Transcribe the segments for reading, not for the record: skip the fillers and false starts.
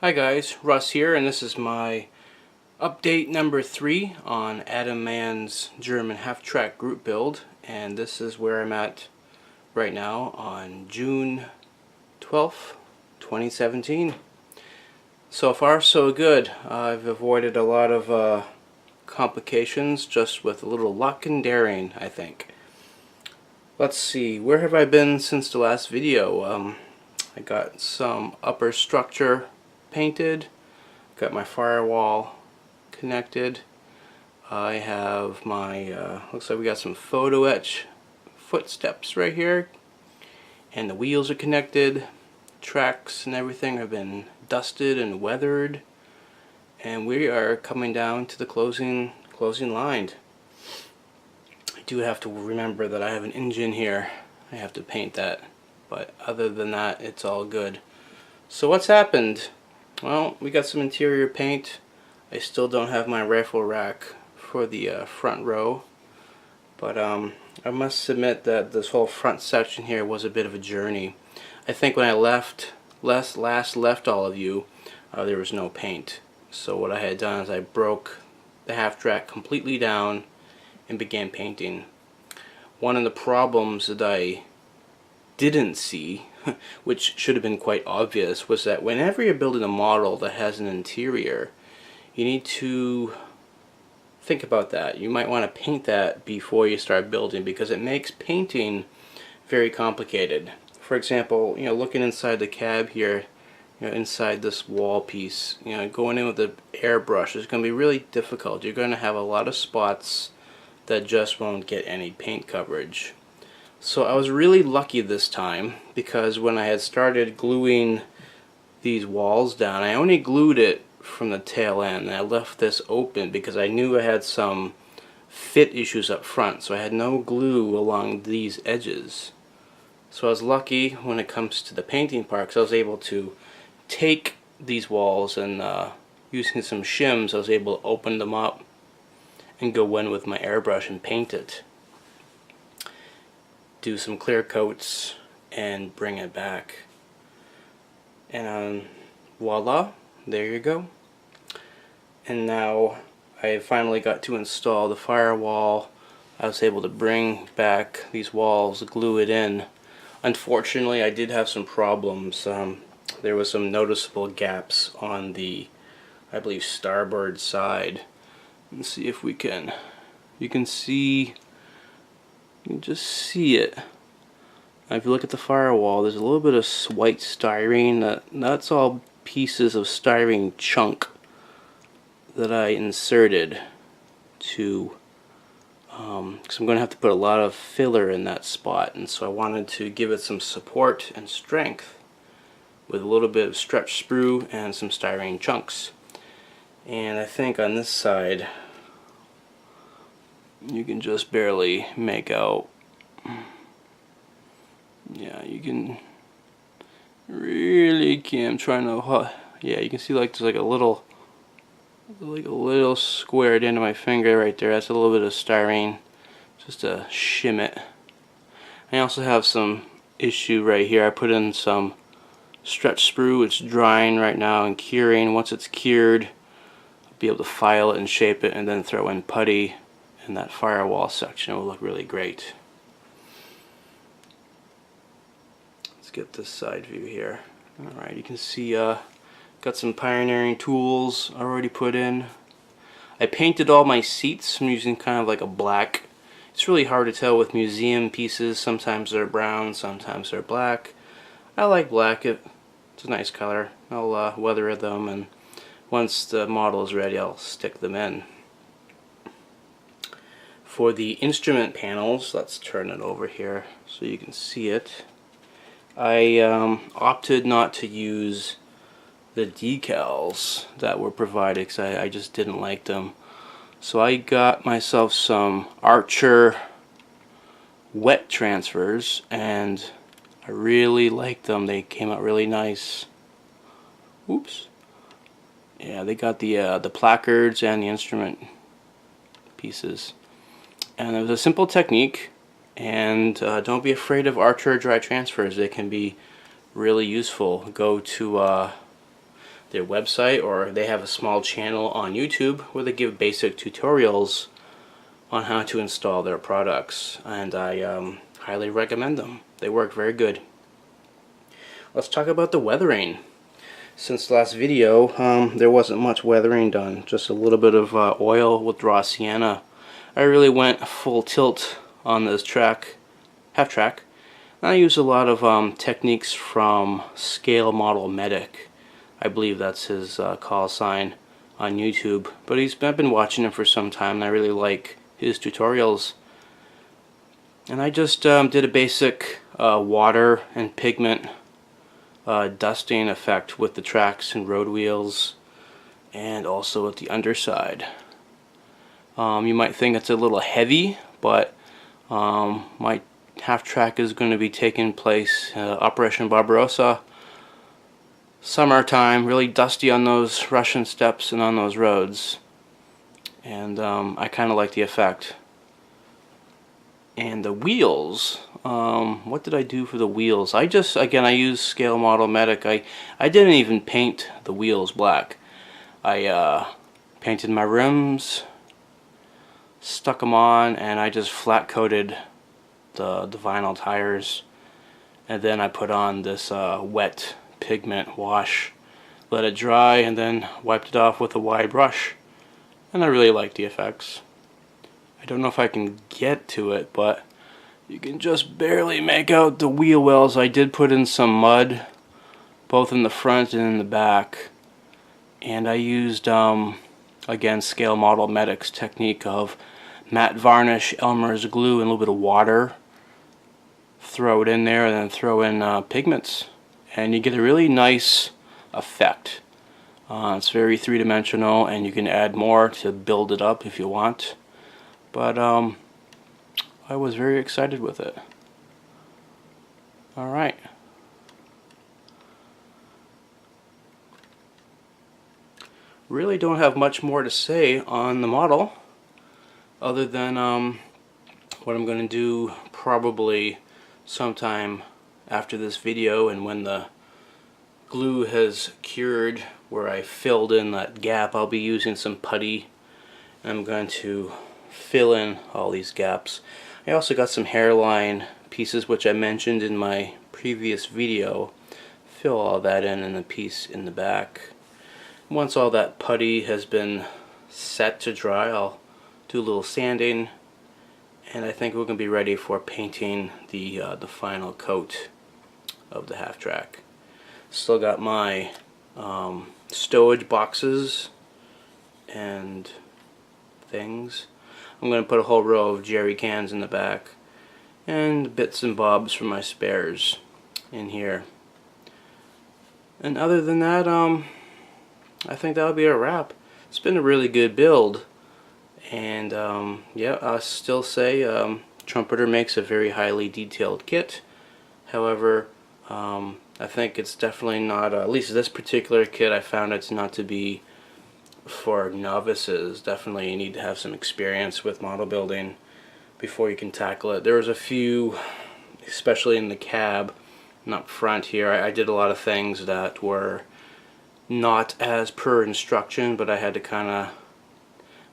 Hi guys, Russ here, and this is my update number 3 on Adam Mann's German half-track group build, and this is where I'm at right now on June 12th, 2017. So far so good. I've avoided a lot of complications just with a little luck and daring, I think. Let's see, where have I been since the last video? I got some upper structure painted, got my firewall connected. I have my, looks like we got some photo etch footsteps right here, and the wheels are connected. Tracks and everything have been dusted and weathered, and we are coming down to the closing line. I do have to remember that I have an engine here. I have to paint that, but other than that, it's all good. So what's happened? Well, we got some interior paint. I still don't have my rifle rack for the front row, but I must admit that this whole front section here was a bit of a journey. I think when I last left all of you, there was no paint. So what I had done is I broke the Halftrack completely down and began painting. One of the problems that I didn't see, which should have been quite obvious, was that whenever you're building a model that has an interior, you need to think about that. You might want to paint that before you start building, because it makes painting very complicated. For example, looking inside the cab here, inside this wall piece, going in with the airbrush is going to be really difficult. You're going to have a lot of spots that just won't get any paint coverage. So I was really lucky this time, because when I had started gluing these walls down, I only glued it from the tail end, and I left this open because I knew I had some fit issues up front, so I had no glue along these edges. So I was lucky when it comes to the painting part, because I was able to take these walls and using some shims I was able to open them up and go in with my airbrush and paint it. Do some clear coats and bring it back. And voila, there you go. And now I finally got to install the firewall. I was able to bring back these walls, glue it in. Unfortunately, I did have some problems. There was some noticeable gaps on the, I believe, starboard side. Let's see if we can. You can just see it. Now if you look at the firewall, there's a little bit of white styrene. That's all pieces of styrene chunk that I inserted to, because I'm going to have to put a lot of filler in that spot, and so I wanted to give it some support and strength with a little bit of stretch sprue and some styrene chunks. And I think on this side you can just barely make out. Yeah, you can really I'm trying to, yeah, you can see like there's like a little squared into my finger right there. That's a little bit of styrene, just to shim it. I also have some issue right here. I put in some stretch sprue. It's drying right now and curing. Once it's cured, I'll be able to file it and shape it, and then throw in putty, and that firewall section will look really great. Let's get this side view here. Alright, you can see got some pioneering tools already put in. I painted all my seats. I'm using kind of like a black. It's really hard to tell with museum pieces. Sometimes they're brown, sometimes they're black. I like black. It's a nice color. I'll weather them, and once the model is ready, I'll stick them in. For the instrument panels, let's turn it over here so you can see it. I opted not to use the decals that were provided because I just didn't like them. So I got myself some Archer wet transfers, and I really liked them. They came out really nice. Oops. Yeah, they got the placards and the instrument pieces. And it was a simple technique, and don't be afraid of Archer dry transfers. They can be really useful. Go to their website, or they have a small channel on YouTube where they give basic tutorials on how to install their products, and I highly recommend them. They work very good. Let's talk about the weathering. Since the last video, there wasn't much weathering done, just a little bit of oil with raw sienna. I really went full tilt on this Halftrack. I used a lot of techniques from Scale Model Medic. I believe that's his call sign on YouTube. But I've been watching him for some time, and I really like his tutorials. And I just did a basic water and pigment dusting effect with the tracks and road wheels, and also with the underside. You might think it's a little heavy, but my Halftrack is going to be taking place Operation Barbarossa, summertime, really dusty on those Russian steppes and on those roads, and I kind of like the effect. And the wheels, what did I do for the wheels? I used Scale Model Medic. I didn't even paint the wheels black. I painted my rims, stuck them on, and I just flat coated the vinyl tires, and then I put on this wet pigment wash, let it dry, and then wiped it off with a wide brush, and I really like the effects. I don't know if I can get to it, but you can just barely make out the wheel wells. I did put in some mud both in the front and in the back, and I used again Scale Model Medic's technique of matte varnish, Elmer's glue, and a little bit of water. Throw it in there, and then throw in pigments, and you get a really nice effect. It's very three-dimensional, and you can add more to build it up if you want. But I was very excited with it. Alright. Really don't have much more to say on the model, other than what I'm going to do probably sometime after this video, and when the glue has cured where I filled in that gap, I'll be using some putty, and I'm going to fill in all these gaps. I also got some hairline pieces, which I mentioned in my previous video. Fill all that in the piece in the back. Once all that putty has been set to dry, I'll do a little sanding, and I think we're going to be ready for painting the final coat of the Halftrack. Still got my stowage boxes and things. I'm going to put a whole row of jerry cans in the back, and bits and bobs for my spares in here. And other than that, I think that'll be a wrap. It's been a really good build. And yeah, I'll still say Trumpeter makes a very highly detailed kit. However, I think it's definitely not, at least this particular kit, I found it's not to be for novices. Definitely you need to have some experience with model building before you can tackle it. There was a few, especially in the cab and up front here, I did a lot of things that were not as per instruction, but I had to kind of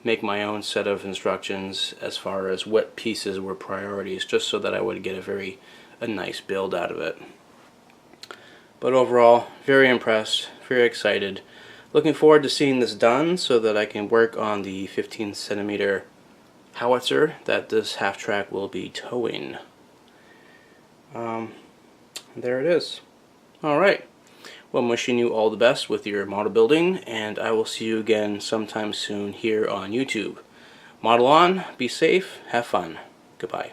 make my own set of instructions as far as what pieces were priorities, just so that I would get a nice build out of it. But overall, very impressed, very excited. Looking forward to seeing this done so that I can work on the 15cm howitzer that this Halftrack will be towing. There it is. Alright. Well, I'm wishing you all the best with your model building, and I will see you again sometime soon here on YouTube. Model on, be safe, have fun. Goodbye.